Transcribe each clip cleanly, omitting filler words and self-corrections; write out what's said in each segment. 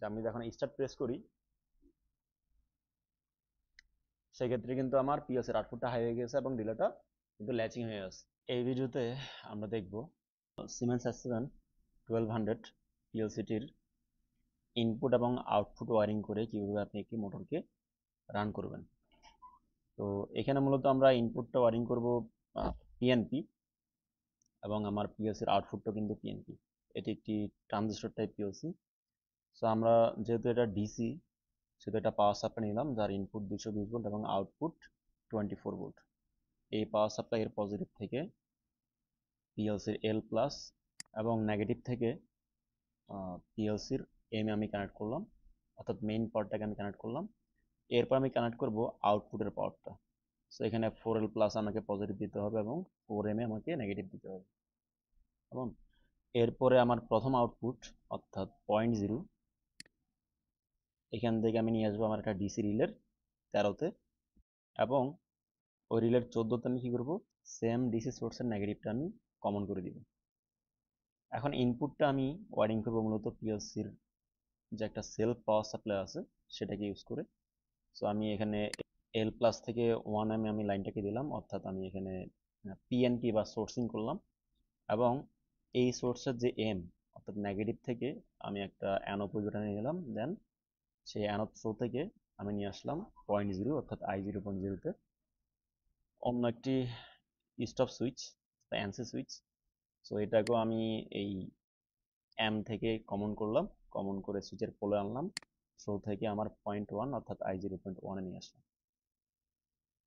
আমি যখন start press করি সেক্ষেত্রে কিন্তু আমার পিএলসি এর আউটপুটটা হাই হয়ে গেছে এবং রিলেটা কিন্তু ল্যাচিং হয়ে আছে। এই ভিডিওতে আমরা দেখব সিমেন্স S7 1200 পিএলসিটির ইনপুট এবং আউটপুট ওয়ারিং করে কিভাবে আপনি একটি মোটরকে রান করবেন। তো এখানে মূলত আমরা ইনপুটটা ওয়ারিং করব পিএনপি এবং আমার পিএলসির আউটপুটটা কিন্তু পিএনপি। এটি একটি ট্রানজিস্টর টাইপ পিএলসি। সো আমরা যেহেতু এটা ডিসি সেহেতু এটা পাওয়ার সাপ্লাই নিলাম যার ইনপুট 220 ভোল্ট এবং আউটপুট 24 ভোল্ট। এই পাওয়ার সাপ্লাই এর পজিটিভ থেকে পিএলসির এল প্লাস এবং নেগেটিভ থেকে পিএলসির এম আমি কানেক্ট করলাম, অর্থাৎ মেইন পাওয়ারটাকে আমি কানেক্ট করলাম। এরপর আমি কানেক্ট করব আউটপুটের পাওয়ারটা। সো এখানে 4L প্লাস আমাকে পজিটিভ দিতে হবে এবং 4M আমাকে নেগেটিভ দিতে হবে। এবং এরপরে আমার প্রথম আউটপুট অর্থাৎ 0.0 এখান থেকে আমি নিয়ে আসবো আমার একটা ডিসি রিলের 13তে এবং ওই রিলের 14তে আমি কি করব, সেম ডিসি সোর্সের নেগেটিভটা আমি কমন করে দিব। এখন ইনপুটটা আমি ওয়ারিং করবো মূলত পিএলসির যে একটা সেলফ পাওয়ার সাপ্লাই আছে সেটাকে ইউজ করে। সো আমি এখানে এল প্লাস থেকে 1M আমি লাইনটাকে দিলাম, অর্থাৎ আমি এখানে পিএনপি বা সোর্সিং করলাম এবং এই সোর্সের যে এম অর্থাৎ নেগেটিভ থেকে আমি একটা অ্যানোড পজিশনে নিয়ে গেলাম, দেন সেই অ্যানোড থ্রো থেকে আমি নিয়ে আসলাম 0.0 অর্থাৎ I0.0তে অন্য একটি স্টপ সুইচ বা এনসি সুইচ। সো এটাকেও আমি এই এম থেকে কমন করলাম, কমন করে সুইচের পোলে আনলাম, থ্রো থেকে আমার 0.1 অর্থাৎ I0.1 এ নিয়ে আসলাম।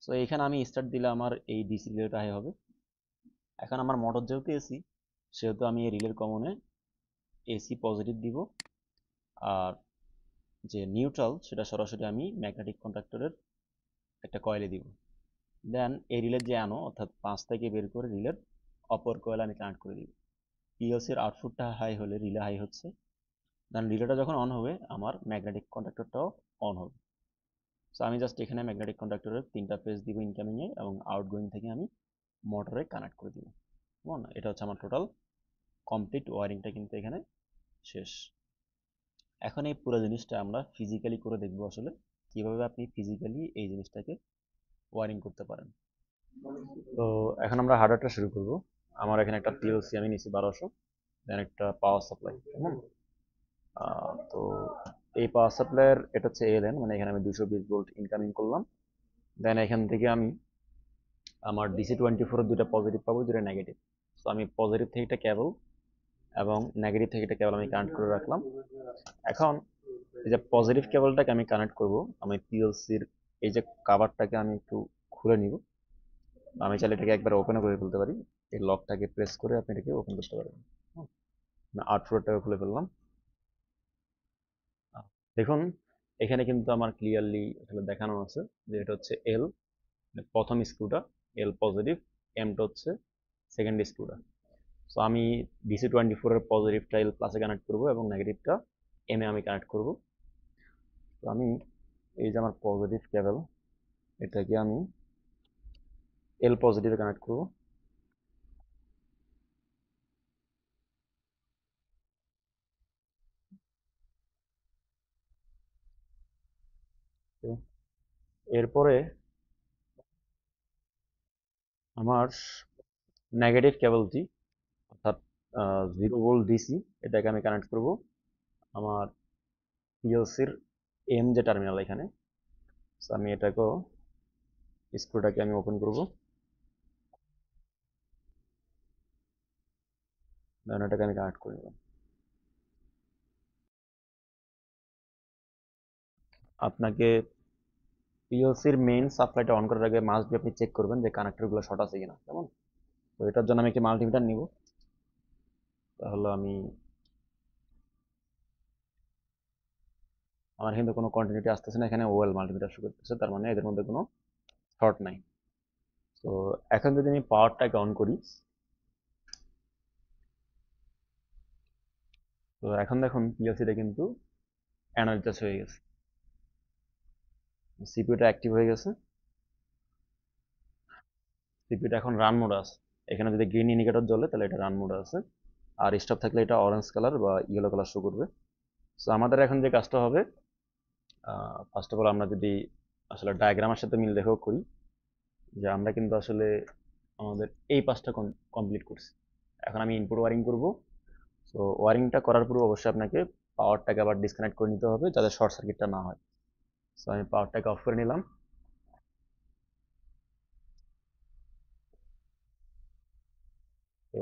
সো এখানে আমি স্টার্ট দিলে আমার এই ডিসি রিলেটা হাই হবে। এখন আমার মোটর যেহেতু এসি সেহেতু আমি এই রিলের কমনে এসি পজিটিভ দিব, আর যে নিউট্রাল সেটা সরাসরি আমি ম্যাগনেটিক কন্ডাক্টরের একটা কয়েলে দিব। দেন এই রিলের যে অ্যানো অর্থাৎ 5 থেকে বের করে রিলের অপর কয়েলে আমি কানেক্ট করে দিব। পিএলসির আউটপুটটা হাই হলে রিলে হাই হচ্ছে, দেন রিলেটা যখন অন হবে আমার ম্যাগনেটিক কন্ডাক্টরটাও অন হবে। সো আমি জাস্ট এখানে ম্যাগনেটিক কন্ডাক্টরের 3টা পেজ দিব ইনকামিংয়ে এবং আউটগোয়িং থেকে আমি মোটরে কানেক্ট করে দিব। কেমন? এটা হচ্ছে আমার টোটাল কমপ্লিট ওয়ারিংটা কিন্তু এখানে শেষ। এখন এই পুরো জিনিসটা আমরা ফিজিক্যালি করে দেখব আসলে কিভাবে আপনি ফিজিক্যালি এই জিনিসটাকে ওয়ারিং করতে পারেন। তো এখন আমরা হার্ডওয়্যারটা শুরু করব। আমার এখানে একটা পিএলসি আমি নিছি 1200, দেন একটা পাওয়ার সাপ্লাই। কেমন? তো এই পাওয়ার সাপ্লাইয়ের এটা হচ্ছে এলএন, মানে এখানে আমি 220 ভোল্ট ইনকামিং করলাম। দেন এখান থেকে আমি আমার DC24 এর দুটো পজিটিভ পাবো, দুটো নেগেটিভ। তো আমি পজিটিভ থেকে একটা কেবল এবং নেগেটিভ থেকে একটা কেবল আমি কানেক্ট করে রাখলাম। এখন এই যে পজিটিভ কেবলটাকে আমি কানেক্ট করব, আমি পিএলসির এই যে কাভারটাকে আমি একটু খুলে নিব। আমি চাইলে এটাকে একবার ওপেনও করে ফেলতে পারি, এই লকটাকে প্রেস করে আপনি এটাকে ওপেন করতে পারবেন। আউটপুটটাকে খুলে ফেললাম। দেখুন এখানে কিন্তু আমার ক্লিয়ারলি আসলে দেখানো আছে যে এটা হচ্ছে এল প্রথম স্ক্রুটা, এল পজিটিভ, এমটা হচ্ছে সেকেন্ড স্ক্রুটা। সো আমি DC24 এর পজিটিভটা এল প্লাসে কানেক্ট করব এবং নেগেটিভটা এম এ আমি কানেক্ট করব। তো আমি এই যে আমার পজিটিভ কেবল এটাকে আমি এল পজিটিভে কানেক্ট করব। এরপরে আমার নেগেটিভ কেবলটি অর্থাৎ 0 ভোল্ট ডিসি এটাকে আমি কানেক্ট করব আমার পিএলসির এম যে টার্মিনাল এখানে। সো আমি এটাকেও স্ক্রুটাকে আমি ওপেন করব, দেন এটাকে আমি কানেক্ট করে নেব। আপনাকে পিএলসির মেইন সাপ্লাইটা অন করার আগে মাস্ট বি আপনি চেক করবেন যে কানেক্টরগুলো শর্ট আছে কিনা। কেমন? তো এটার জন্য আমি একটি মাল্টিমিটার নিব। তাহলে আমি আমার কিন্তু কোনো কন্টিনিউটি আসতেছে না, এখানে ওয়েল মাল্টিমিটার শো করতেছে, তার মানে এদের মধ্যে কোনো শর্ট নাই। তো এখন যদি আমি পাওয়ারটাকে অন করি, তো এখন দেখুন পিএলসিটা কিন্তু এনার্জাইজ হয়ে গেছে, সিপিইউটা অ্যাক্টিভ হয়ে গেছে, সিপিইউটা এখন রান মোডে আছে। এখানে যদি গ্রিন ইন্ডিকেটর জ্বলে তাহলে এটা রান মোডে আছে, আর স্টপ থাকলে এটা অরেঞ্জ কালার বা ইয়েলো কালার শো করবে। সো আমাদের এখন যে কাজটা হবে, ফার্স্ট অফ অল আমরা যদি আসলে ডায়াগ্রামের সাথে মিল রেখেও করি, যে আমরা কিন্তু আসলে আমাদের এই পাঁচটা কমপ্লিট করছি। এখন আমি ইনপুট ওয়ারিং করব। সো ওয়ারিংটা করার পূর্বে অবশ্যই আপনাকে পাওয়ারটাকে আবার ডিসকানেক্ট করে নিতে হবে যাতে শর্ট সার্কিটটা না হয়। সো আমি পাওয়ারটাকে অফ করে নিলাম। তো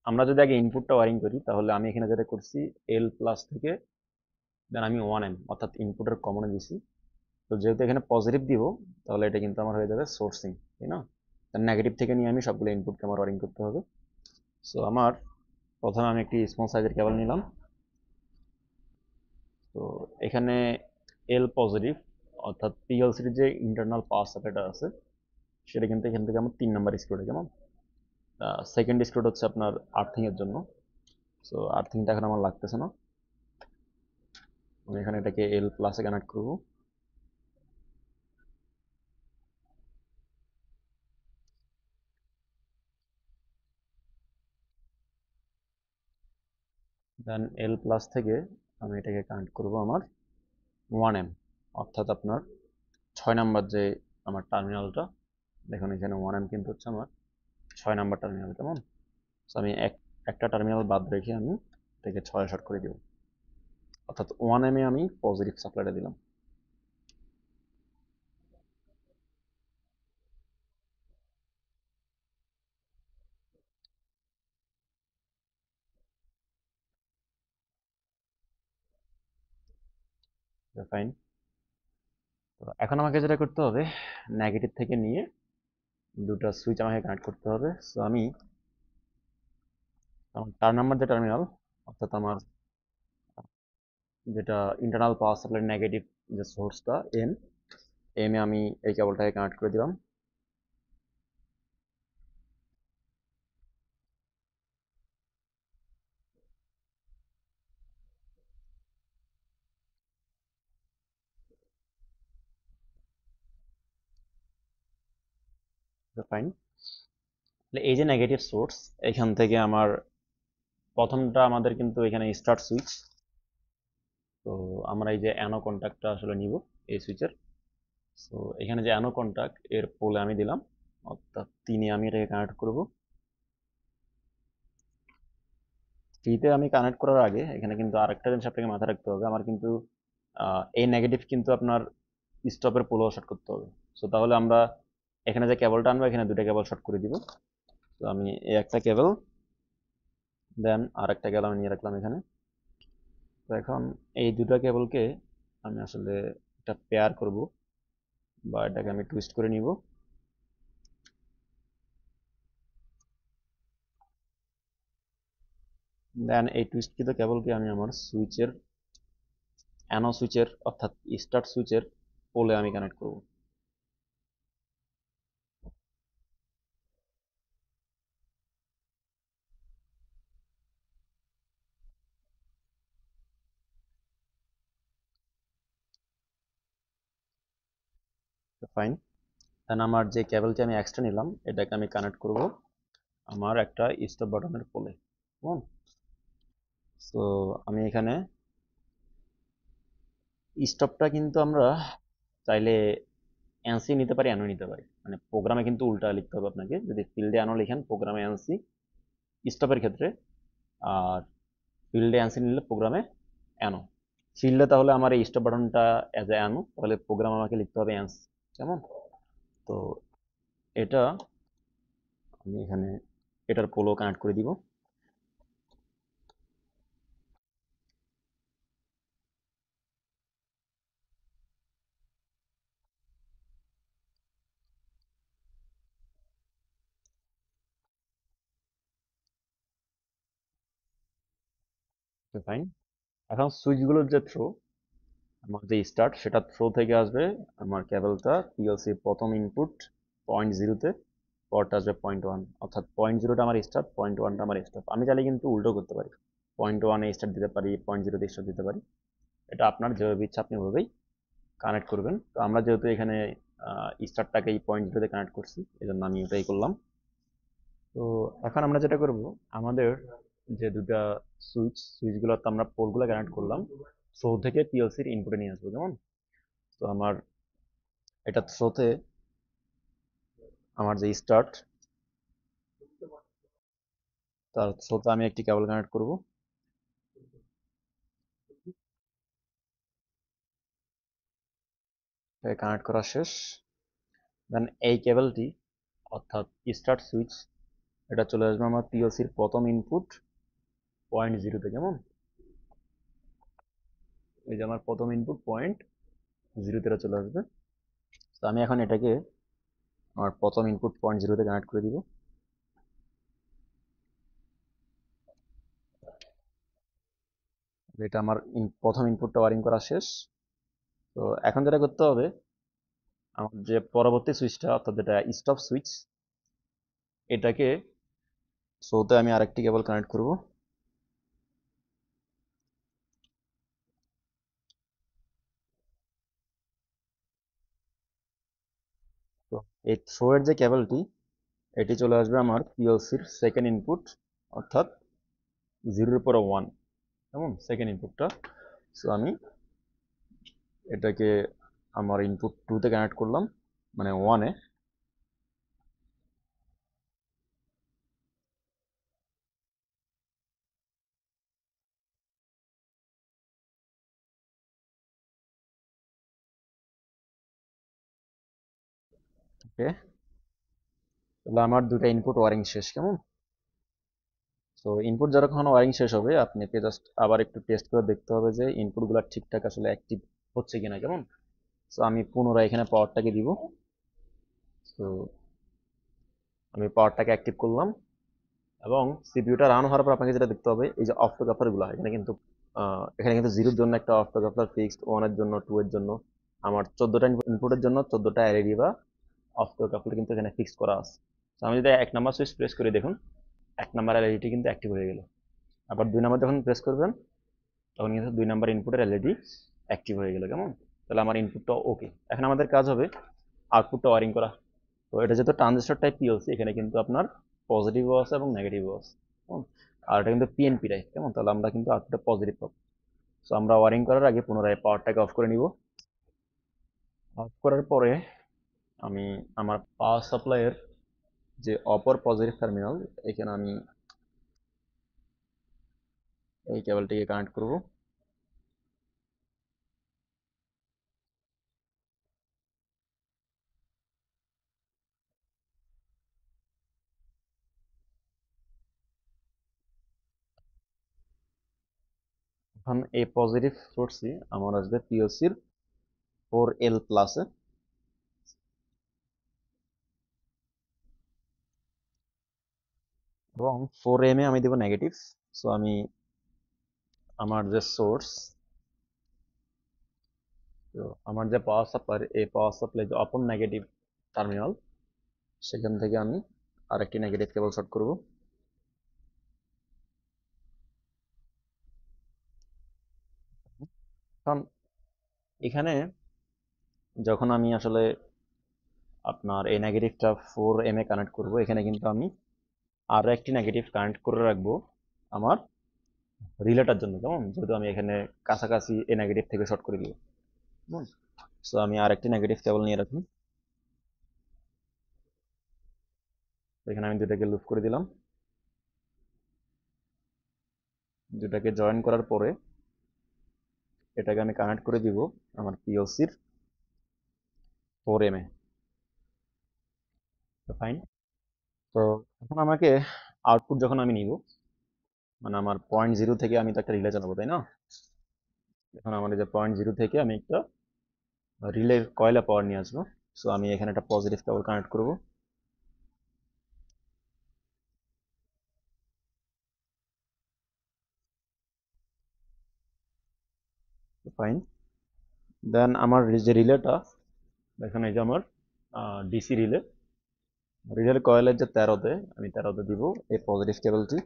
আমরা যদি আগে ইনপুটটা ওয়ারিং করি, তাহলে আমি এখানে যেটা করছি, এল প্লাস থেকে দেন আমি 1M অর্থাৎ ইনপুটের কমনে দিছি। তো যেহেতু এখানে পজিটিভ দিব, তাহলে এটা কিন্তু আমার হয়ে যাবে সোর্সিং, তাই না? নেগেটিভ থেকে নিয়ে আমি সবগুলো ইনপুটকে আমার ওয়ারিং করতে হবে। সো আমার প্রথমে আমি একটি স্মল সাইজের কেবল নিলাম। তো এখানে এল পজিটিভ অর্থাৎ পিএলসির যে ইন্টারনাল পাওয়ার সাপ্লাইটা আছে, সেটা কিন্তু এখান থেকে আমার 3 নাম্বার স্ক্রুটা, কেমন? সেকেন্ড স্ক্রুট হচ্ছে আপনার আর্থিং এর জন্য। সো আর্থিংটা এখন আমার লাগতেছে না, আমি এখানে এটাকে এল প্লাসে কানেক্ট করব। দেন এল প্লাস থেকে আমি এটাকে কানেক্ট করব আমার 1M অর্থাৎ আপনার 6 নাম্বার যে আমার টার্মিনালটা, দেখুন এখানে 1M কিন্তু হচ্ছে আমার 6 নাম্বার টার্মিনাল, কেমন? সো আমি একটা টার্মিনাল বাদ রেখে আমি এটাকে 6 শর্ট করে দিব, অর্থাৎ 1M এ আমি পজিটিভ সাপ্লাইটা দিলাম। ফাইন। তো এখন আমাকে যেটা করতে হবে, নেগেটিভ থেকে নিয়ে দুটো সুইচ আমাকে কানেক্ট করতে হবে। সো আমি আমার 4 নাম্বার যে টার্মিনাল, অর্থাৎ আমার যেটা ইন্টারনাল পাওয়ার সাপ্লাই নেগেটিভ যে সোর্সটা এম, এম এ আমি এই কেবলটাকে কানেক্ট করে দিলাম। ফাইন। এই যে নেগেটিভ সোর্স, এখান থেকে আমার প্রথমটা আমাদের কিন্তু এখানে স্টার্ট সুইচ। তো আমরা এই যে অ্যানো কন্ট্যাক্টটা আসলে নিব এই সুইচের। সো এখানে যে অ্যানো কন্ট্যাক্ট এর পোলে আমি দিলাম, অর্থাৎ 3-এ আমি এটাকে কানেক্ট করব। 3-তে আমি কানেক্ট করার আগে এখানে কিন্তু আরেকটা জিনিস আপনাকে মাথায় রাখতে হবে, আমার কিন্তু এই নেগেটিভ কিন্তু আপনার স্টপের পোলও শর্ট করতে হবে। সো তাহলে আমরা এখানে যে কেবলটা আনবো, এখানে দুটো কেবল শর্ট করে দিব। তো আমি এই একটা কেবল, দেন আর একটা কেবল আমি নিয়ে রাখলাম এখানে। তো এখন এই দুটো কেবলকে আমি আসলে একটা পেয়ার করব, বা এটাকে আমি টুইস্ট করে নিব। দেন এই টুইস্টকৃত কেবলকে আমি আমার সুইচের অ্যানো সুইচের অর্থাৎ স্টার্ট সুইচের পোলে আমি কানেক্ট করব। ফাইন। দেন আমার যে কেবলটি আমি এক্সট্রা নিলাম, এটাকে আমি কানেক্ট করব আমার একটা স্টপ বাটনের পোলে। কেমন? তো আমি এখানে স্টপটা কিন্তু আমরা চাইলে এনসি নিতে পারি, অ্যানো নিতে পারি, মানে প্রোগ্রামে কিন্তু উল্টা লিখতে হবে আপনাকে, যদি ফিল্ডে অ্যানো লিখেন প্রোগ্রামে এনসি স্টপের ক্ষেত্রে, আর ফিল্ডে এনসি নিলে প্রোগ্রামে অ্যানো। ফিল্ডে তাহলে আমার এই স্টপ বাটনটা অ্যাজ এ অ্যানো, তাহলে প্রোগ্রাম আমাকে লিখতে হবে এনসি, কেমন? তো এটা আমি এখানে এটার পোলো কানেক্ট করে দিব। ফাইন। এখন সুইচগুলোর যে থ্রো, আমার যে স্টার্ট সেটা থ্রো থেকে আসবে আমার কেবলটা পিএলসির প্রথম ইনপুট 0.0-তে, পরটা আসবে 0.1, অর্থাৎ 0.0টা আমার স্টার্ট, 0.1টা আমার স্টপ। আমি চাইলে কিন্তু উল্টো করতে পারি, 0.1-এ স্টার্ট দিতে পারি, 0.0-তে স্টার্ট দিতে পারি। এটা আপনার যেভাবে ইচ্ছা আপনি ওভাবেই কানেক্ট করবেন। তো আমরা যেহেতু এখানে স্টার্টটাকে এই 0.0-তে কানেক্ট করছি, এই জন্য আমি ওটাই করলাম। তো এখন আমরা যেটা করব, আমাদের যে দুটা সুইচগুলো তো আমরা পোলগুলো কানেক্ট করলাম, থ্রো থেকে পিএলসির ইনপুটে নিয়ে আসবো, কেমন? তো আমার এটা থ্রোতে আমার যে স্টার্ট, তার থ্রোতে আমি একটি কেবল কানেক্ট করব। কানেক্ট করা শেষ। দেন এই কেবলটি, অর্থাৎ স্টার্ট সুইচ, এটা চলে আসবে আমার পিএলসির প্রথম ইনপুট 0.0-তে, কেমন? এই যে আমার প্রথম ইনপুট 0.0-তে চলে আসবে। তো আমি এখন এটাকে আমার প্রথম ইনপুট 0.0-তে কানেক্ট করে দিব। এটা আমার প্রথম ইনপুটটা ওয়ারিং করা শেষ। তো এখন যেটা করতে হবে, আমার যে পরবর্তী সুইচটা, অর্থাৎ যেটা স্টপ সুইচ, এটাকে থ্রোতে আমি আরেকটি কেবল কানেক্ট করব। তো এই থ্রো এর যে কেবলটি, এটি চলে আসবে আমার পিএলসির সেকেন্ড ইনপুট, অর্থাৎ 0-এর পরে 1, কেমন? সেকেন্ড ইনপুটটা। সো আমি এটাকে আমার ইনপুট 2-তে কানেক্ট করলাম, মানে 1-এ। ওকে, তাহলে আমার দুটা ইনপুট ওয়ারিং শেষ, কেমন? তো ইনপুট যখন ওয়ারিং শেষ হবে, আপনাকে জাস্ট আবার একটু টেস্ট করে দেখতে হবে যে ইনপুটগুলো ঠিকঠাক আসলে অ্যাক্টিভ হচ্ছে কিনা, কেমন? তো আমি পুনরায় এখানে পাওয়ারটাকে দিব। তো আমি পাওয়ারটাকে অ্যাক্টিভ করলাম, এবং সিপিইউটা রান হওয়ার পর আপনাকে যেটা দেখতে হবে, এই যে অফ টু কাপলারগুলো, এখানে কিন্তু 0-এর জন্য একটা অফ টু কাপলার ফিক্সড, 1-এর জন্য, 2-এর জন্য, আমার 14টা ইনপুটের জন্য 14টা এলইডি বা অফ টু কাপলার কিন্তু এখানে ফিক্স করা আছে। তো আমি যদি 1 নাম্বার সুইচ প্রেস করি, দেখুন 1 নাম্বার এলইডি কিন্তু অ্যাক্টিভ হয়ে গেল। আবার 2 নাম্বার যখন প্রেস করবেন, তখন কিন্তু 2 নাম্বার ইনপুটের এলইডি অ্যাক্টিভ হয়ে গেল, কেমন? তাহলে আমার ইনপুটটা ওকে। এখন আমাদের কাজ হবে আউটপুটটা ওয়ারিং করা। তো এটা যেহেতু ট্রানজিস্টর টাইপ পিএলসি, এখানে কিন্তু আপনার পজিটিভও আছে এবং নেগেটিভও আছে, কেমন? আর এটা কিন্তু পিএনপি টাইপ, কেমন? তাহলে আমরা কিন্তু আউটপুটটা পজিটিভ পাবো। সো আমরা ওয়ারিং করার আগে পুনরায় পাওয়ারটাকে অফ করে নিব। অফ করার পরে আমি আমার পাওয়ার সাপ্লাইয়ের যে অপর পজিটিভ টার্মিনাল, এখানে আমি এই কেবলটিকে কানেক্ট করব। এখন এই পজিটিভ সোর্সই আমার আসবে পিএলসির 4L প্লাসে, এবং 4M এ আমি দেব নেগেটিভ। সো আমি আমার যে সোর্স, তো আমার যে পাওয়ার সাপ্লাই, এই পাওয়ার সাপ্লাই যে অপর নেগেটিভ টার্মিনাল, সেখান থেকে আমি আরেকটি নেগেটিভ কেবল শর্ট করব। কারণ এখানে যখন আমি আসলে আপনার এই নেগেটিভটা 4M এ কানেক্ট করব, এখানে কিন্তু আমি আরো একটি নেগেটিভ কানেক্ট করে রাখবো আমার রিলেটার জন্য, কেমন? যেহেতু আমি এখানে কাছাকাছি এই নেগেটিভ থেকে শর্ট করে দিব, কেমন? সো আমি আরেকটি নেগেটিভ কেবল নিয়ে রাখি। এখানে আমি দুটাকে লুপ করে দিলাম। দুটাকে জয়েন করার পরে এটাকে আমি কানেক্ট করে দিব আমার পিএলসির 4M এ। ফাইন। তো এখন আমাকে আউটপুট যখন আমি নিব, মানে আমার 0.0 থেকে আমি তো একটা রিলে চালাবো, তাই না? এখন আমার এই যে 0.0 থেকে আমি একটা রিলে কয়েলে পাওয়ার নিয়ে আসবো। সো আমি এখানে একটা পজিটিভ কেবল কানেক্ট করব। ফাইন। দেন আমার যে রিলেটা, দেখেন এই যে আমার ডিসি রিলে, রিলের কয়েলের যে 13-তে, আমি 13-তে দিব এই পজিটিভ কেবলটি।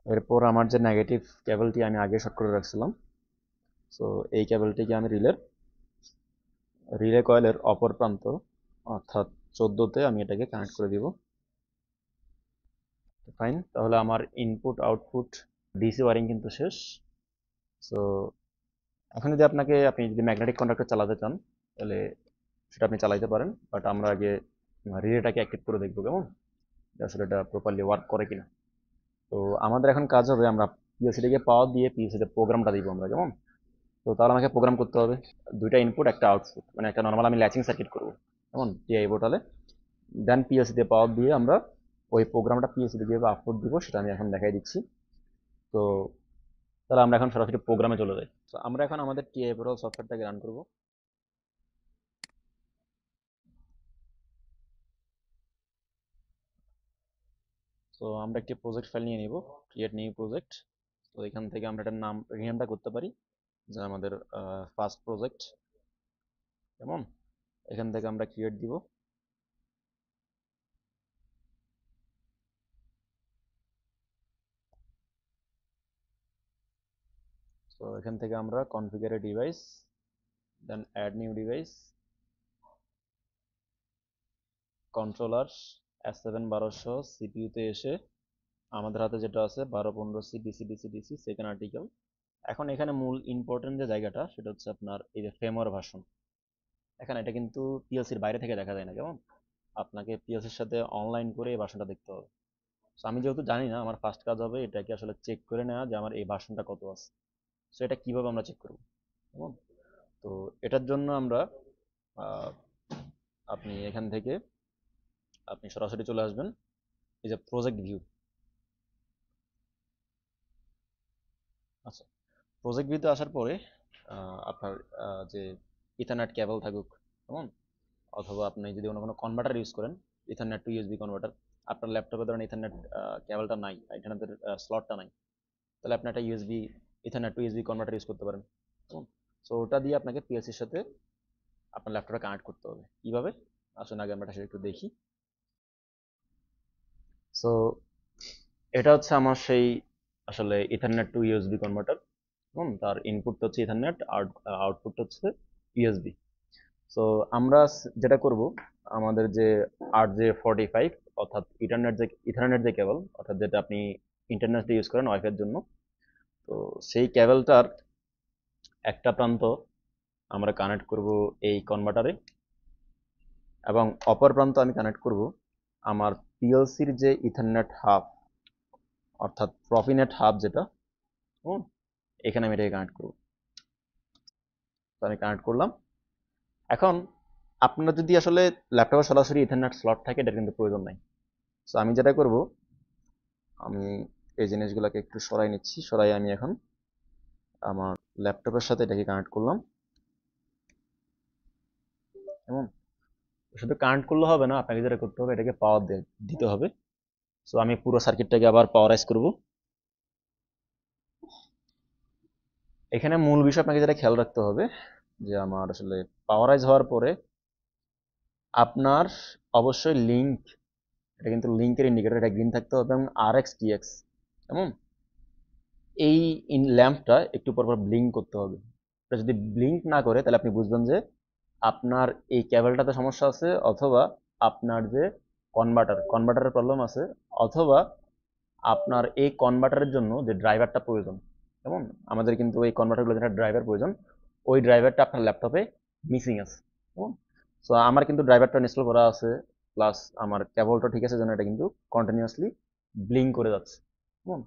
এরপর আমার যে নেগেটিভ কেবলটি আমি আগে শর্ট করে রাখছিলাম, সো এই কেবলটিকে আমি রিলের রিলে কয়েলের অপর প্রান্ত অর্থাৎ 14তে আমি এটাকে কানেক্ট করে দিব। ফাইন, তাহলে আমার ইনপুট আউটপুট ডিসি ওয়ারিং কিন্তু শেষ। সো এখন যদি আপনি যদি ম্যাগনেটিক কন্ডাক্টর চালাতে চান তাহলে সেটা আপনি চালাইতে পারেন, বাট আমরা আগে রিলেটাকে অ্যাক্টিভ করে দেখবো কেমন, যে আসলে এটা প্রপারলি ওয়ার্ক করে কিনা। তো আমাদের এখন কাজ হবে, আমরা পিএলসিটাকে পাওয়ার দিয়ে পিএলসিতে প্রোগ্রামটা দিব আমরা কেমন। তো তাহলে আমাকে প্রোগ্রাম করতে হবে, দুইটা ইনপুট একটা আউটপুট, মানে একটা নর্মাল আমি ল্যাচিং সার্কিট করবো কেমন টিআই পোর্টালে। দেন পিএলসিতে পাওয়ার দিয়ে আমরা ওই প্রোগ্রামটা পিএলসিতে কীভাবে আউটপুট দিব সেটা আমি এখন দেখাই দিচ্ছি। তো তাহলে আমরা এখন সরাসরি প্রোগ্রামে চলে যাই। তো আমরা এখন আমাদের টিআই পোর্টাল সফটওয়্যারটাকে রান করব। তো আমরা একটি প্রজেক্ট ফাইল নিয়ে নিব, ক্রিয়েট নিউ প্রজেক্ট। তো এখান থেকে আমরা এটার নাম রিনেমটা করতে পারি, যে আমাদের ফার্স্ট প্রজেক্ট কেমন। এখান থেকে আমরা ক্রিয়েট দিব। তো এখান থেকে আমরা configure device, then add new device, controller S7 1200 সিপিইউতে এসে আমাদের হাতে যেটা আছে 1215C DC DC DC second article. এখন এখানে মূল ইম্পর্টেন্ট যে জায়গাটা সেটা হচ্ছে আপনার এই যে ফ্রেমওয়্যার ভার্সন। এখানে এটা কিন্তু পিএলসির বাইরে থেকে দেখা যায় না কেমন, আপনাকে পিএলসির সাথে অনলাইন করে এই ভার্সনটা দেখতে হবে। সো আমি যেহেতু জানি না, আমার ফার্স্ট কাজ হবে এটাকে আসলে চেক করে নেওয়া যে আমার এই ভার্সনটা কত আছে। সো এটা কিভাবে আমরা চেক করব কেমন। তো এটার জন্য আমরা আহ, আপনি এখান থেকে আপনি সরাসরি চলে আসবেন এই যে প্রজেক্ট ভিউ। আচ্ছা, প্রজেক্ট ভিউতে আসার পরে আপনার যে ইথারনেট কেবল থাকুক কেমন, অথবা আপনি যদি অন্য কোনো কনভার্টার ইউজ করেন, ইথারনেট টু ইউএসবি কনভার্টার, আপনার ল্যাপটপে ধরেন ইথারনেট কেবলটা নাই, ইথারনেটের স্লটটা নাই, তাহলে আপনি একটা ethernet to USB converter use করতে পারেন কেমন। সো ওটা দিয়ে আপনাকে পিএলসির সাথে আপনার ল্যাপটপটা কানেক্ট করতে হবে কিভাবে। আসুন আগে আমরা সেটা একটু দেখি। সো এটা হচ্ছে আমার সেই আসলে ইথারনেট টু ইউএসবি কনভার্টার। তার ইনপুট হচ্ছে ইথারনেট আর আউটপুট হচ্ছে ইউএসবি। সো আমরা যেটা করব, আমাদের যে RJ45 অর্থাৎ ইথারনেট যে কেবল, অর্থাৎ যেটা আপনি ইন্টারনেট ইউজ করেন ওয়াইফাই এর জন্য, তো সেই কেবলটার একটা প্রান্ত আমরা কানেক্ট করব এই কনভার্টারে, এবং অপর প্রান্ত আমি কানেক্ট করব আমার পিএলসির যে ইথারনেট হাব অর্থাৎ প্রফিনেট হাব যেটা, এখানে আমি এটাকে কানেক্ট করব। তো আমি কানেক্ট করলাম। এখন আপনার যদি আসলে ল্যাপটপে সরাসরি ইথারনেট স্লট থাকে এটার কিন্তু প্রয়োজন নাই। সো আমি যেটা করব, আমি এই জিনিসগুলোকে একটু সরাই নিচ্ছি, সরাই আমি এখন আমার ল্যাপটপের সাথে এটাকে কানেক্ট করলাম এবং শুধু কানেক্ট করলে হবে না, আপনাকে যেটা করতে হবে এটাকে পাওয়ার দিতে হবে। সো আমি পুরো সার্কিটটাকে আবার পাওয়ারাইজ করব। এখানে মূল বিষয় আপনাকে যেটা খেয়াল রাখতে হবে, যে আমার আসলে পাওয়ারাইজ হওয়ার পরে আপনার অবশ্যই লিঙ্ক, এটা কিন্তু লিঙ্কের ইন্ডিকেটর, এটা গ্রিন থাকতে হবে এবং RX TX এমন এই ল্যাম্পটা একটু পর পর ব্লিঙ্ক করতে হবে। এটা যদি ব্লিঙ্ক না করে তাহলে আপনি বুঝবেন যে আপনার এই কেবলটাতে সমস্যা আছে, অথবা আপনার যে কনভার্টারের প্রবলেম আছে, অথবা আপনার এই কনভার্টারের জন্য যে ড্রাইভারটা প্রয়োজন। যেমন আমাদের কিন্তু এই কনভার্টারগুলো যেটা ড্রাইভার প্রয়োজন, ওই ড্রাইভারটা আপনার ল্যাপটপে মিসিং আছে। কেমন। সো আমার কিন্তু ড্রাইভারটা ইনস্টল করা আছে, প্লাস আমার কেবলটা ঠিক আছে, জন্য এটা কিন্তু কন্টিনিউয়াসলি ব্লিঙ্ক করে যাচ্ছে। কেমন।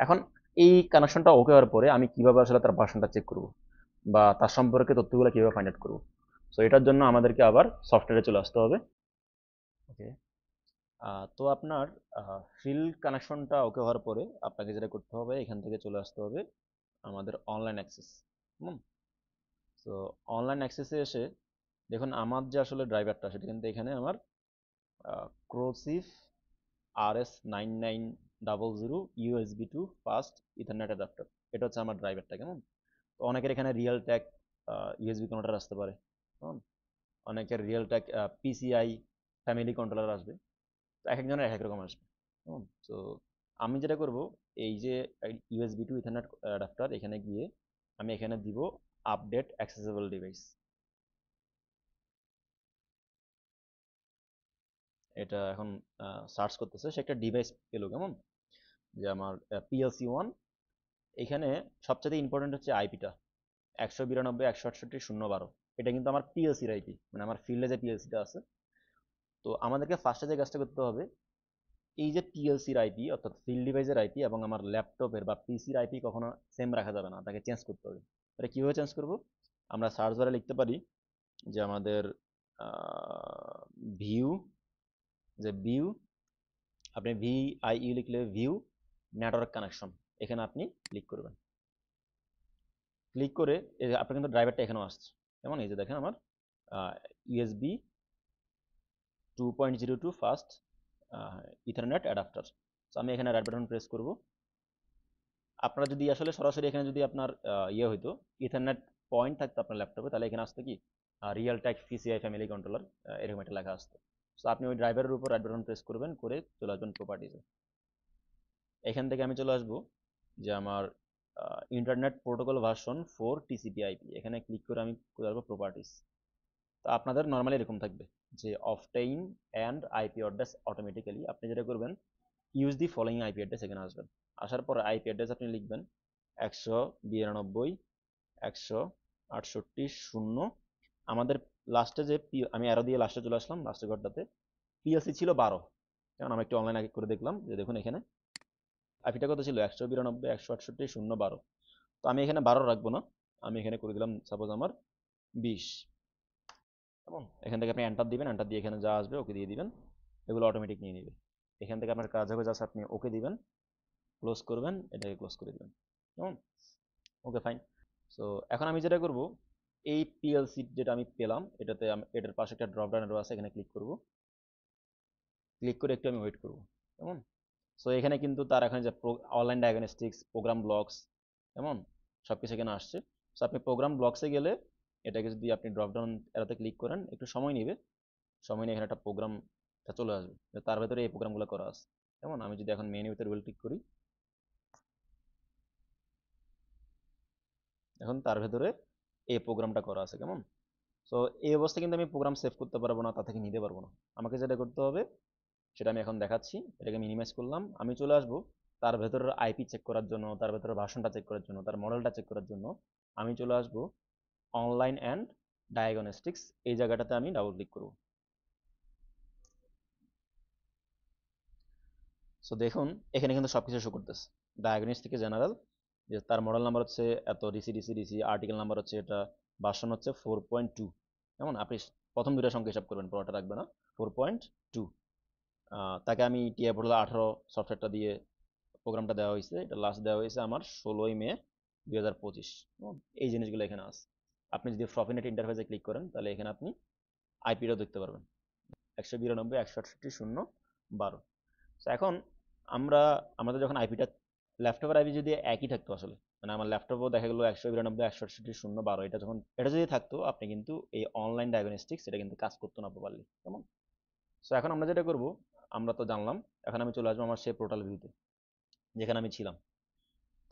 এখন এই কানেকশনটা ওকে হওয়ার পরে আমি কিভাবে আসলে তার ভার্সনটা চেক করব, বা তার সম্পর্কে তথ্যগুলো কিভাবে ফাইন্ড আউট করবো। সো এটার জন্য আমাদেরকে আবার সফটওয়্যারে চলে আসতে হবে। ওকে। তো আপনার ফিল্ড কানেকশনটা ওকে হওয়ার পরে আপনাকে যেটা করতে হবে, এখান থেকে চলে আসতে হবে আমাদের অনলাইন অ্যাক্সেস। হুম। তো অনলাইন অ্যাক্সেসে এসে দেখুন আমার যে আসলে ড্রাইভারটা সেটা কিন্তু এখানে আমার ক্রোসিফ RS9900 USB to fast ethernet adapter, এটা হচ্ছে আমার ড্রাইভারটা কেমন। তো অনেকের এখানে রিয়েল ট্যাক ইউএসবি কনভার্টার আসতে পারে, কেমন। অনেকের রিয়েল ট্যাক PCI ফ্যামিলি কন্ট্রোলার আসবে, তো এক একজনের এক এক রকম আসবে। কেমন। তো আমি যেটা করব, এই যে USB টু ইথারনেট অ্যাডাপ্টার, এখানে গিয়ে আমি এখানে দিব আপডেট অ্যাক্সেসেবল ডিভাইস। এটা এখন সার্চ করতেছে, সে একটা ডিভাইস পেলো, কেমন, যে আমার PLC 1। এখানে সবচেয়ে ইম্পর্টেন্ট হচ্ছে আইপিটা 192.168.0.12। এটা কিন্তু আমার পিএলসির আইপি, মানে আমার ফিল্ডে যে পিএলসিটা আছে। তো আমাদেরকে ফার্স্টে যে কাজটা করতে হবে, এই যে পিএলসির আইপি অর্থাৎ ফিল্ড ডিভাইসের আইপি এবং আমার ল্যাপটপের বা পিসির আইপি কখনো সেম রাখা যাবে না, তাকে চেঞ্জ করতে হবে। এটা কীভাবে চেঞ্জ করব? আমরা সার্চ বারে লিখতে পারি যে আমাদের ভিউ, যে ভিউ, আপনি VIU লিখলে ভিউ নেটওয়ার্ক কানেকশন, এখানে আপনি ক্লিক করবেন। ক্লিক করে আপনার কিন্তু ড্রাইভারটা এখানেও আসছে, যেমন এই যে দেখেন আমার USB 2.02 ফাস্ট ইথারনেট অ্যাডাপ্টার। তো আমি এখানে রাইট বাটন প্রেস করব। আপনারা যদি আসলে সরাসরি এখানে যদি আপনার ইয়ে হইতো, ইথারনেট পয়েন্ট থাকতো আপনার ল্যাপটপে, তাহলে এখানে আসতো কি Realtek PCI family controller, এরকম একটা লেখা আসতো। তো আপনি ওই ড্রাইভারের উপর রাইট বাটন প্রেস করবেন, করে চলে আসবেন প্রপার্টিজে। এখান থেকে আমি চলে আসবো যে আমার ইন্টারনেট প্রোটোকল ভার্সন 4 TCP/IP, এখানে ক্লিক করে আমি চলে আসবো প্রপার্টিস। তো আপনাদের নর্মালি এরকম থাকবে যে অফটেইন অ্যান্ড আইপি অ্যাড্রেস অটোমেটিক্যালি, আপনি যেটা করবেন use the following IP address, এখানে আসবেন। আসার পর আইপি অ্যাড্রেস আপনি লিখবেন 192.168.0। আমাদের লাস্টে যে আমি অ্যারো দিয়ে লাস্টে চলে আসলাম, লাস্টের ঘরটাতে পিএলসি ছিল 12। যেমন আমি একটু অনলাইন আগে করে দেখলাম, যে দেখুন এখানে আইপিটা কত ছিল, 192.168.0.12। তো আমি এখানে 12 রাখবো না, আমি এখানে করে দিলাম সাপোজ আমার 20। কেমন, এখান থেকে আপনি এন্টার দিবেন, এন্টার দিয়ে এখানে যা আসবে ওকে দিয়ে দিবেন, এগুলো অটোমেটিক নিয়ে নেবে। এখান থেকে আপনার কাজ হবে জাস্ট আপনি ওকে দিবেন, ক্লোজ করবেন, এটাকে ক্লোজ করে দিবেন। কেমন, ওকে ফাইন। সো এখন আমি যেটা করব, এই পিএলসি যেটা আমি পেলাম, এটাতে এটার পাশে একটা ড্রপ ডাউন আছে, এখানে ক্লিক করব। ক্লিক করে একটু আমি ওয়েট করব, কেমন। সো এখানে কিন্তু তার এখানে যে অনলাইন ডায়াগনস্টিক্স, প্রোগ্রাম ব্লকস, এমন সব কিছু এখানে আসছে। সো আপনি প্রোগ্রাম ব্লকসে গেলে এটাকে যদি আপনি ড্রপ ডাউন এটাতে ক্লিক করেন, একটু সময় নেবে, সময় নিয়ে এখানে একটা প্রোগ্রাম চলে আসবে, তার ভেতরে এই প্রোগ্রামগুলো করা আছে। যেমন আমি যদি এখন মেনুতে ডবল ক্লিক করি, এখন তার ভেতরে এই প্রোগ্রামটা করা আছে, কেমন। সো এই অবস্থায় কিন্তু আমি প্রোগ্রাম সেভ করতে পারবো না, তা থেকে নিতে পারবো না। আমাকে যেটা করতে হবে সেটা আমি এখন দেখাচ্ছি। এটাকে মিনিমাইজ করলাম, আমি চলে আসবো তার ভেতরের আইপি চেক করার জন্য, তার ভেতরে ভার্সনটা চেক করার জন্য, তার মডেলটা চেক করার জন্য আমি চলে আসবো অনলাইন অ্যান্ড ডায়াগনস্টিক্স, এই জায়গাটাতে আমি ডাবল ক্লিক করব। সো দেখুন এখানে কিন্তু সবকিছু শো করতেছে, ডায়াগনস্টিক থেকে জেনারেল, যে তার মডেল নাম্বার হচ্ছে এত, ডিসি, আর্টিকেল নাম্বার হচ্ছে এটা, ভার্সন হচ্ছে 4.2। যেমন আপনি প্রথম দুটো সংখ্যা হিসাব করবেন, পরটা রাখবে না, 4.2। তাকে আমি টিআই পোর্টাল 18 সফটওয়্যারটা দিয়ে প্রোগ্রামটা দেওয়া হয়েছে, এটা লাস্ট দেওয়া হয়েছে আমার 16 মে 2025। এই জিনিসগুলো এখানে আছে। আপনি যদি প্রফিনেট ইন্টারফেসে ক্লিক করেন, তাহলে এখানে আপনি আইপিটাও দেখতে পারবেন, 192.168.0.12। এখন আমরা আমাদের যখন আইপিটা, ল্যাপটপের আইপি যদি একই থাকতো আসলে, মানে আমার ল্যাপটপও দেখা গেলো 192.168.0.12, এটা যখন এটা যদি থাকতো, আপনি কিন্তু এই অনলাইন ডায়াগনস্টিক্স এটা কিন্তু কাজ করতো না প্রপারলি, কেমন। সো এখন আমরা যেটা করব, আমরা তো জানলাম, এখন আমি চলে আসবো আমার সেই পোর্টাল ভিউতে যেখানে আমি ছিলাম।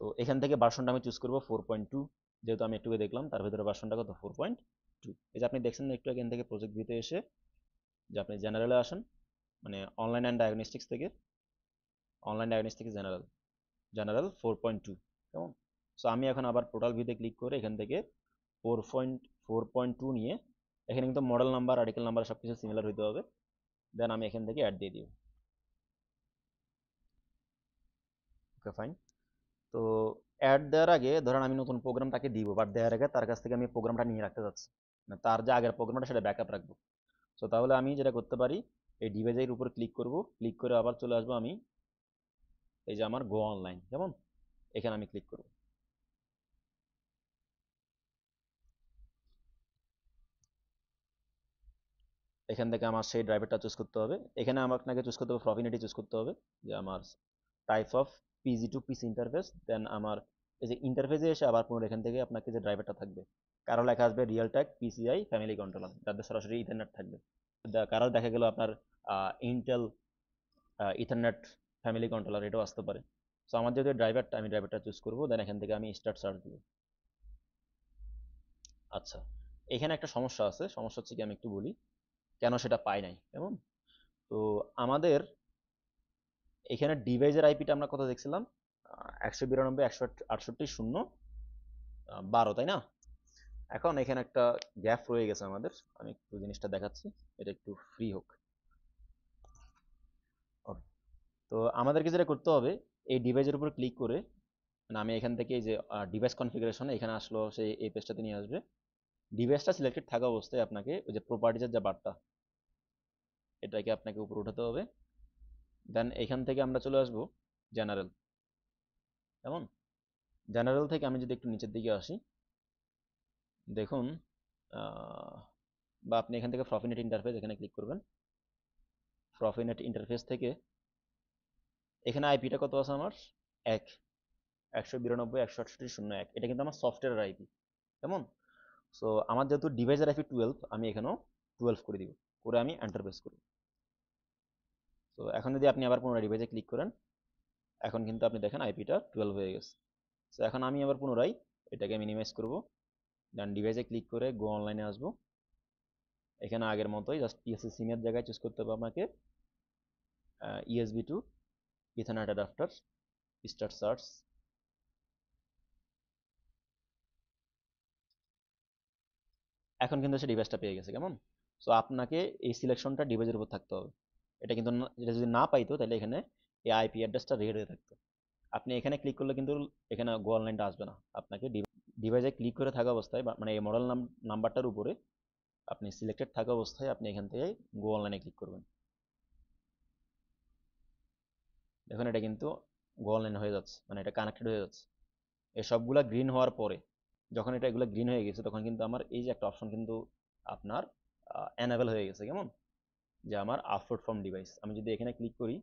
তো এখান থেকে ভার্সনটা আমি চুজ করবো 4.2, যেহেতু আমি একটু আগে দেখলাম তার ভিতরে ভার্সনটা কত, 4.2। এই যে আপনি দেখছেন না একটু এখান থেকে প্রজেক্ট ভিউতে এসে, যে আপনি জেনারেলে আসেন, মানে অনলাইন অ্যান্ড ডায়াগনস্টিক্স থেকে, অনলাইন ডায়াগনস্টিক্স জেনারেল, জেনারেল 4.2, কেমন। সো আমি এখন আবার পোর্টাল ভিউতে ক্লিক করে এখান থেকে 4.2 নিয়ে, এখানে কিন্তু মডেল নাম্বার, আর্টিকেল নাম্বার সব কিছু সিমিলার হইতে হবে, দেন আমি এখান থেকে অ্যাড দিয়ে দিব। Okay fine. তো অ্যাড দেওয়ার আগে ধরেন আমি নতুন প্রোগ্রাম তাকে দিব, বাট দেওয়ার আগে তার কাছ থেকে আমি প্রোগ্রামটা নিয়ে রাখতে চাচ্ছি, মানে তার যে আগের প্রোগ্রামটা সেটা ব্যাকআপ রাখবো। সো তাহলে আমি যেটা করতে পারি, এই ডিভাইসের উপর ক্লিক করব, ক্লিক করে আবার চলে আসবো আমি এই যে আমার গো অনলাইন, যেমন এখানে আমি ক্লিক করব। এখান থেকে আমার সেই ড্রাইভারটা চুজ করতে হবে, এখানে আপনাকে চুজ করতে হবে প্রফিনেটি চুজ করতে হবে, যে আমার type of PG to PC interface, then আমার এই যে ইন্টারফেসে এসে আবার পুনর এখান থেকে আপনাকে যে ড্রাইভারটা থাকবে, কারো লেখা আসবে Realtek PCI family controller, যাদের সরাসরি ইথারনেট থাকবে, কারো দেখা গেল আপনার ইন্টেল ইথারনেট ফ্যামিলি কন্ট্রোলার, এটাও আসতে পারে। সো আমার যেহেতু ড্রাইভারটা, আমি ড্রাইভারটা চুজ করবো, দেন এখান থেকে আমি স্টার্ট সার্চ দিব। আচ্ছা, এখানে একটা সমস্যা আছে, সমস্যা হচ্ছে কি আমি একটু বলি কেন সেটা পাই নাই, কেমন। তো আমাদের এখানে ডিভাইসের আইপিটা আমরা কত দেখছিলাম? 192.168.0.12, তাই না? এখন এখানে একটা গ্যাপ রয়ে গেছে আমাদের। আমি একটু জিনিসটা দেখাচ্ছি, এটা একটু ফ্রি হোক। Okay. তো আমাদেরকে যেটা করতে হবে, এই ডিভাইসের উপর ক্লিক করে, মানে আমি এখান থেকে এই যে ডিভাইস কনফিগারেশন এখানে আসলো, সেই এই পেজটাতে নিয়ে আসবে। ডিভাইসটা সিলেক্টেড থাকা অবস্থায় আপনাকে ওই যে প্রপার্টিজের যে বারটা, এটাকে আপনাকে উপর উঠাতে হবে। দেন এখান থেকে আমরা চলে আসবো জেনারেল। কেমন? জেনারেল থেকে আমি যদি একটু নিচের দিকে আসি, দেখুন, বা আপনি এখান থেকে প্রফিনেট ইন্টারফেস এখানে ক্লিক করবেন। প্রফিনেট ইন্টারফেস থেকে এখানে আইপিটা কত আছে আমার? 192.168.0.1, এটা কিন্তু আমার সফটওয়্যার আইপি। কেমন? সো আমার যেহেতু ডিভাইসের আইপি 12, আমি এখানেও 12 করে দিব, করে আমি এন্টার প্রেস করব। তো এখন যদি আপনি আবার পুনরায় ডিভাইসে ক্লিক করেন, এখন কিন্তু আপনি দেখেন আইপিটা 12 হয়ে গেছে। তো এখন আমি আবার পুনরায় এটাকে মিনিমাইজ করব, দেন ডিভাইসে ক্লিক করে গো অনলাইনে আসবো। এখানে আগের মতোই জাস্ট পিএসসি সিমের জায়গায় চুজ করতে হবে আমাকে USB to ethernet adapter, start search. এখন কিন্তু সে ডিভাইসটা পেয়ে গেছে। কেমন? সো আপনাকে এই সিলেকশনটা ডিভাইসের উপর থাকতে হবে। এটা কিন্তু এটা যদি না পাইতো তাহলে এখানে এই আইপি অ্যাড্রেসটা রেড হয়ে থাকতো। আপনি এখানে ক্লিক করলে কিন্তু এখানে গো অনলাইনটা আসবে না। আপনাকে ডিভাইসে ক্লিক করে থাকা অবস্থায়, মানে এই মডেল নাম্বারটার উপরে আপনি সিলেক্টেড থাকা অবস্থায় আপনি এখান থেকে গো অনলাইনে ক্লিক করবেন। দেখুন এটা কিন্তু গো অনলাইন হয়ে যাচ্ছে, মানে এটা কানেক্টেড হয়ে যাচ্ছে। এই সবগুলা গ্রিন হওয়ার পরে, যখন এগুলো গ্রিন হয়ে গেছে, তখন কিন্তু আমার এই যে একটা অপশন কিন্তু আপনার এনাবেল হয়ে গেছে। কেমন? যে আমার আপলোড ফ্রম ডিভাইস। আমি যদি এখানে ক্লিক করি,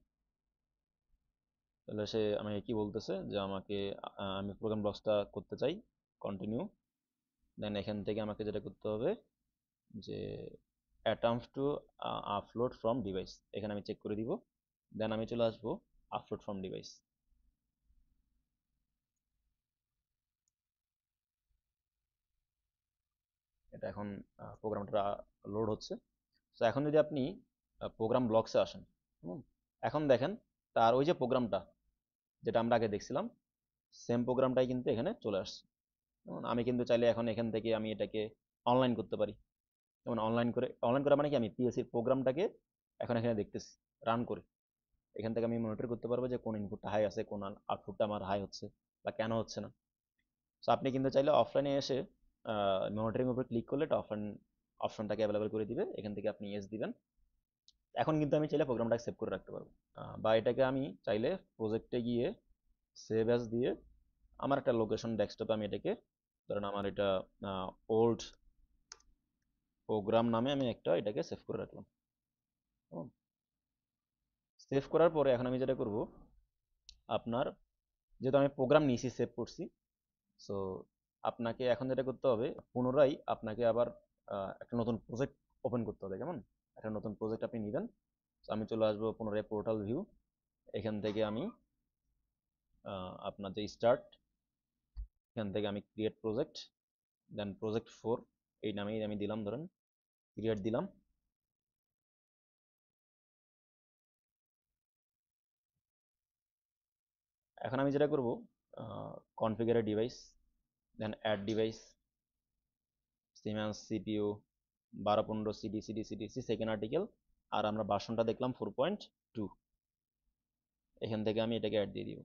তাহলে সে আমাকে কি বলতেছে যে আমাকে আমি প্রোগ্রাম ব্লকসটা করতে চাই, কন্টিনিউ। দেন এখান থেকে আমাকে যেটা করতে হবে যে attempt to upload from device, এখানে আমি চেক করে দিব। দেন আমি চলে আসবো আপলোড ফ্রম ডিভাইস। এটা এখন প্রোগ্রামটা লোড হচ্ছে। তো এখন যদি আপনি প্রোগ্রাম ব্লকসে আসেন, এখন দেখেন তার ওই যে প্রোগ্রামটা যেটা আমরা আগে দেখছিলাম, সেম প্রোগ্রামটাই কিন্তু এখানে চলে আসছে। যেমন আমি কিন্তু চাইলে এখন এখান থেকে আমি এটাকে অনলাইন করতে পারি। যেমন অনলাইন করা মানে কি, আমি পিএসসির প্রোগ্রামটাকে এখন এখানে দেখতেছি রান করে। এখান থেকে আমি মনিটর করতে পারবো যে কোন ইনপুটটা হাই আছে, কোন আউটপুটটা আমার হাই হচ্ছে বা কেন হচ্ছে না। সো আপনি কিন্তু চাইলে অফলাইনে এসে মনিটরিং উপরে ক্লিক করলে এটা অফলাইন অপশনটাকে অ্যাভেলেবল করে দিবে। এখান থেকে আপনি ইয়েস দিবেন। এখন কিন্তু আমি চাইলে প্রোগ্রামটা সেভ করে রাখতে পারবো, বা এটাকে আমি চাইলে প্রজেক্টে গিয়ে সেভ অ্যাজ দিয়ে আমার একটা লোকেশন ডেস্কটপে আমি এটাকে, ধরেন আমার এটা ওল্ড প্রোগ্রাম নামে আমি একটা এটাকে সেভ করে রাখলাম। সেভ করার পরে এখন আমি যেটা করব, আপনার যেহেতু আমি প্রোগ্রাম নিয়েছি, সেভ করছি, সো আপনাকে এখন যেটা করতে হবে, পুনরায় আপনাকে আবার একটা নতুন প্রজেক্ট ওপেন করতে হবে। কেমন? একটা নতুন প্রজেক্ট আপনি নেবেন। তো আমি চলে আসবো পুনরায় পোর্টাল ভিউ। এখান থেকে আমি আপনার যে স্টার্ট, এখান থেকে আমি ক্রিয়েট প্রজেক্ট, দেন প্রজেক্ট 4 এই নামেই আমি দিলাম, ধরেন ক্রিয়েট দিলাম। এখন আমি যেটা করব, configure device, then add device, Siemens CPU 1215 CDC second article, আর আমরা ভার্সনটা দেখলাম 4.2। এখান থেকে আমি এটাকে অ্যাড দিয়ে দিব।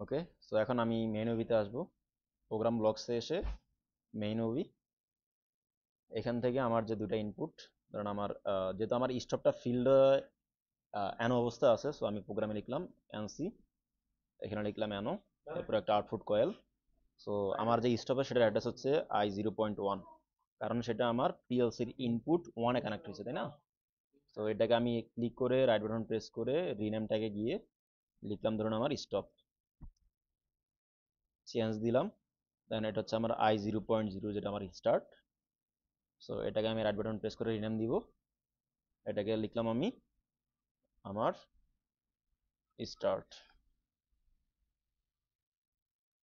ওকে, সো এখন আমি মেইন ওবিতে আসবো। প্রোগ্রাম ব্লকসে এসে মেইন ওবি, এখান থেকে আমার যে দুটা ইনপুট, ধরুন আমার যেহেতু আমার স্টপটা ফিল্ড অ্যানো অবস্থা আছে, সো আমি প্রোগ্রামে লিখলাম এনসি, এখানে লিখলাম অ্যানো, তারপর একটা আউটপুট কয়েল। সো আমার যে স্টপে সেটার অ্যাড্রেস হচ্ছে I0.1, কারণ সেটা আমার পিএলসির ইনপুট 1-এ কানেক্ট হয়েছে, তাই না? তো এটাকে আমি ক্লিক করে রাইট বাটন প্রেস করে রিনেম ট্যাগে গিয়ে লিখলাম ধরুন আমার স্টপ, চেঞ্জ দিলাম। দেন এটা হচ্ছে আমার I0.0, যেটা আমার স্টার্ট। সো এটাকে আমি রাইট বাটন প্রেস করে রিনেম দিব। এটাকে লিখলাম আমি আমার স্টার্ট,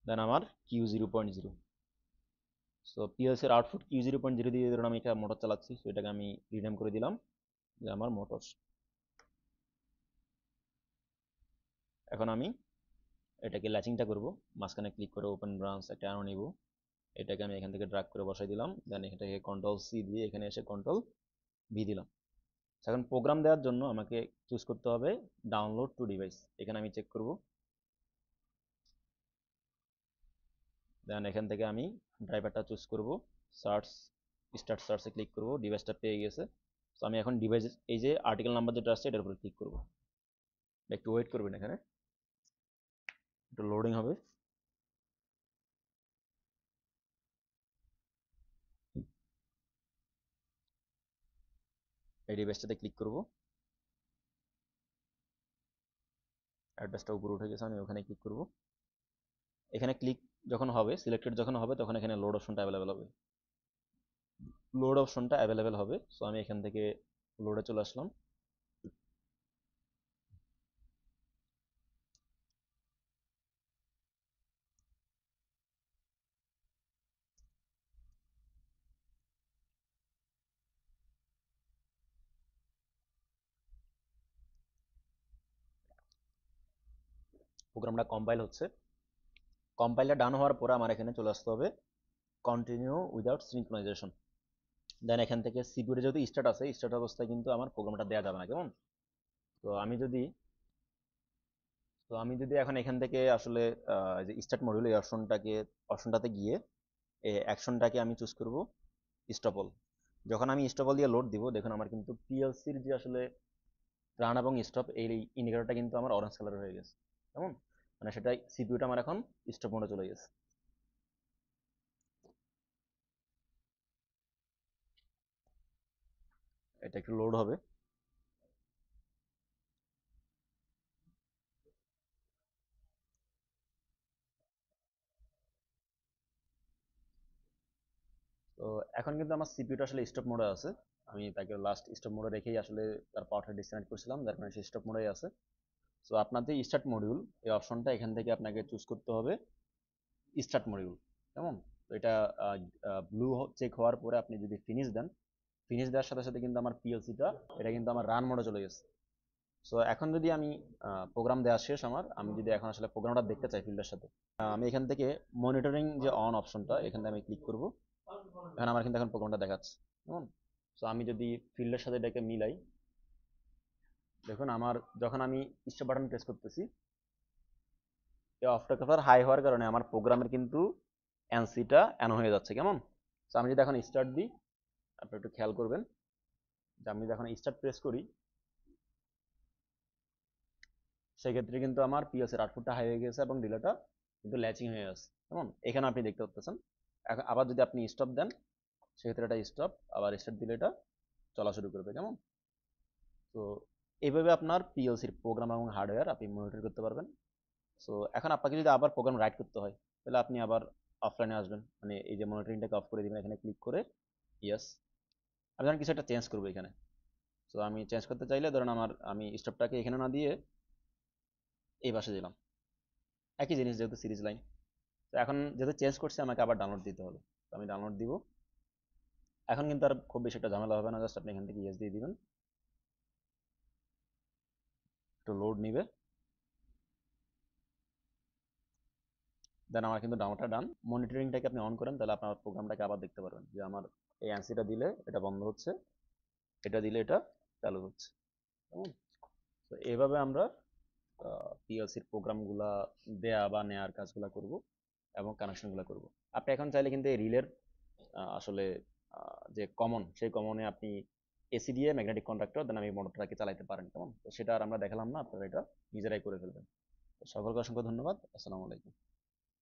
দেন আমার Q0.0। সো পিএলসির আউটপুট Q0.0 দিয়ে ধরুন আমি এটা মোটর চালাচ্ছি, তো এটাকে আমি রিনেম করে দিলাম যে আমার মোটর। এখন আমি এটাকে ল্যাচিংটা করব, মাঝখানে ক্লিক করে ওপেন ব্রাঞ্চ একটা অ্যারো নিব, এটাকে আমি এখান থেকে ড্র্যাগ করে বসাই দিলাম, দেন এটাকে কন্ট্রোল-C দিয়ে এখানে এসে কন্ট্রোল-V দিলাম। এখন প্রোগ্রাম দেওয়ার জন্য আমাকে চুজ করতে হবে ডাউনলোড টু ডিভাইস, এখানে আমি চেক করব, দেন এখান থেকে আমি ড্রাইভারটা চুজ করব, সার্চ স্টার্ট সার্চে ক্লিক করব, ডিভাইসটা পেয়ে গেছে। তো আমি এখন ডিভাইস এই যে আর্টিকেল নাম্বার যেটা আছে এটার উপরে ক্লিক করব, একটু ওয়েট করবেন, এখানে একটু লোডিং হবে। এই ডিভাইসটাতে ক্লিক করব, অ্যাড্রেসটা উপরে উঠে গেছে, আমি ওখানে ক্লিক করব। এখানে ক্লিক যখন হবে, সিলেক্টেড যখন হবে, তখন এখানে লোড অপশনটা অ্যাভেলেবেল হবে, লোড অপশনটা অ্যাভেলেবেল হবে। সো আমি এখান থেকে লোডে চলে আসলাম। প্রোগ্রামটা কম্পাইল হচ্ছে, কম্পাইলটা ডান হওয়ার পরে আমার এখানে চলে আসতে হবে কন্টিনিউ উইদাউট সিনক্রোনাইজেশন। দেন এখান থেকে সিপিইউতে যদি স্টার্ট আছে, স্টার্ট অবস্থায় কিন্তু আমার প্রোগ্রামটা দেওয়া যাবে না, কেমন? তো আমি যদি এখন এখান থেকে আসলে যে স্টার্ট মডিউল এই অপশনটাতে গিয়ে এই অ্যাকশনটাকে আমি চুজ করব স্টপ অল। যখন আমি স্টপ অল দিয়ে লোড দিব, দেখুন আমার কিন্তু পিএলসির যে আসলে রান এবং স্টপ এই ইন্ডিকেটরটা কিন্তু আমার অরেঞ্জ কালার হয়ে গেছে, কেমন? মানে সেটা সিপিইউটা আমার এখন স্টপ মোডে চলে গেছে। এটা একটু লোড হবে। তো এখন কিন্তু আমার সিপিইউটা আসলে স্টপ মোডে আছে, আমি তাকে লাস্ট স্টপ মোডে রেখেই আসলে তার পাওয়ারটা ডিসকানেক্ট করছিলাম, যার কারণে সে স্টপ মোডেই আছে। সো আপনার যে স্টার্ট মডিউল এই অপশনটা এখান থেকে আপনাকে চুজ করতে হবে স্টার্ট মডিউল, কেমন? তো এটা ব্লু চেক হওয়ার পরে আপনি যদি ফিনিশ দেন, ফিনিশ দেওয়ার সাথে সাথে কিন্তু আমার পিএলসিটা এটা কিন্তু আমার রান মোডে চলে গেছে। সো এখন যদি আমি প্রোগ্রাম দেওয়া শেষ আমার, আমি যদি এখন আসলে প্রোগ্রামটা দেখতে চাই ফিল্ডের সাথে, আমি এখান থেকে মনিটরিং যে অন অপশনটা এখানে আমি ক্লিক করব, এখন আমার কিন্তু এখন প্রোগ্রামটা দেখাচ্ছে, কেমন? সো আমি যদি ফিল্ডের সাথে এটাকে মিলাই, দেখুন আমার যখন আমি স্টপ বাটন প্রেস করতেছি, এই অফটা কভার হাই হওয়ার কারণে আমার প্রোগ্রামের কিন্তু এনসিটা অ্যান হয়ে যাচ্ছে, কেমন? তো আমি যদি এখন স্টার্ট দিই, আপনি একটু খেয়াল করবেন যে আমি যখন স্টার্ট প্রেস করি, সেক্ষেত্রে কিন্তু আমার পিএসের আউটপুটটা হাই হয়ে গেছে এবং ডিলেটা কিন্তু ল্যাচিং হয়ে আছে, কেমন? এখানে আপনি দেখতে পাচ্ছেন। এখন আবার যদি আপনি স্টপ দেন, সেক্ষেত্রে এটা স্টপ, আবার স্টার্ট দিলে এটা চলা শুরু করবে, কেমন? তো এইভাবে আপনার পিএলসির প্রোগ্রাম এবং হার্ডওয়্যার আপনি মনিটর করতে পারবেন। সো এখন আপনাকে যদি আবার প্রোগ্রাম রাইট করতে হয়, তাহলে আপনি আবার অফলাইনে আসবেন, মানে এই যে মনিটরিংটাকে অফ করে দিবেন, এখানে ক্লিক করে ইয়েস। আমি ধরেন কিছু একটা চেঞ্জ করবো এখানে, সো আমি চেঞ্জ করতে চাইলে ধরেন আমি স্টপটাকে এখানে না দিয়ে এই পাশে দিলাম, একই জিনিস যেহেতু সিরিজ লাইন। তো এখন যেহেতু চেঞ্জ করছে আমাকে আবার ডাউনলোড দিতে হবে, তো আমি ডাউনলোড দিব। এখন কিন্তু আর খুব বেশি একটা ঝামেলা হবে না, জাস্ট আপনি এখান থেকে ইয়েস দিয়ে দিবেন, একটু লোড নিবে, দেন আমার কিন্তু ডাউনলোডটা ডান। মনিটরিংটাকে আপনি অন করেন, তাহলে আপনার প্রোগ্রামটাকে আবার দেখতে পারবেন যে আমার এই অ্যান্সিটা দিলে এটা বন্ধ হচ্ছে, এটা দিলে এটা চালু হচ্ছে, কেমন? তো এইভাবে আমরা পিএলসির প্রোগ্রামগুলা দেয়া বা নেয়ার কাজগুলা করব এবং কানেকশনগুলো করব। আপনি এখন চাইলে কিন্তু এই রিলের আসলে যে কমন, সেই কমনে আপনি এসি দিয়ে ম্যাগনেটিক কন্ডাক্টর দেন আমি মোটরটাকে চালাতে পারেন, কেমন? তো সেটা আর আমরা দেখালাম না, আপনারা এটা নিজেরাই করে ফেলবেন। তো সকলকে অসংখ্য ধন্যবাদ, আসসালামু আলাইকুম।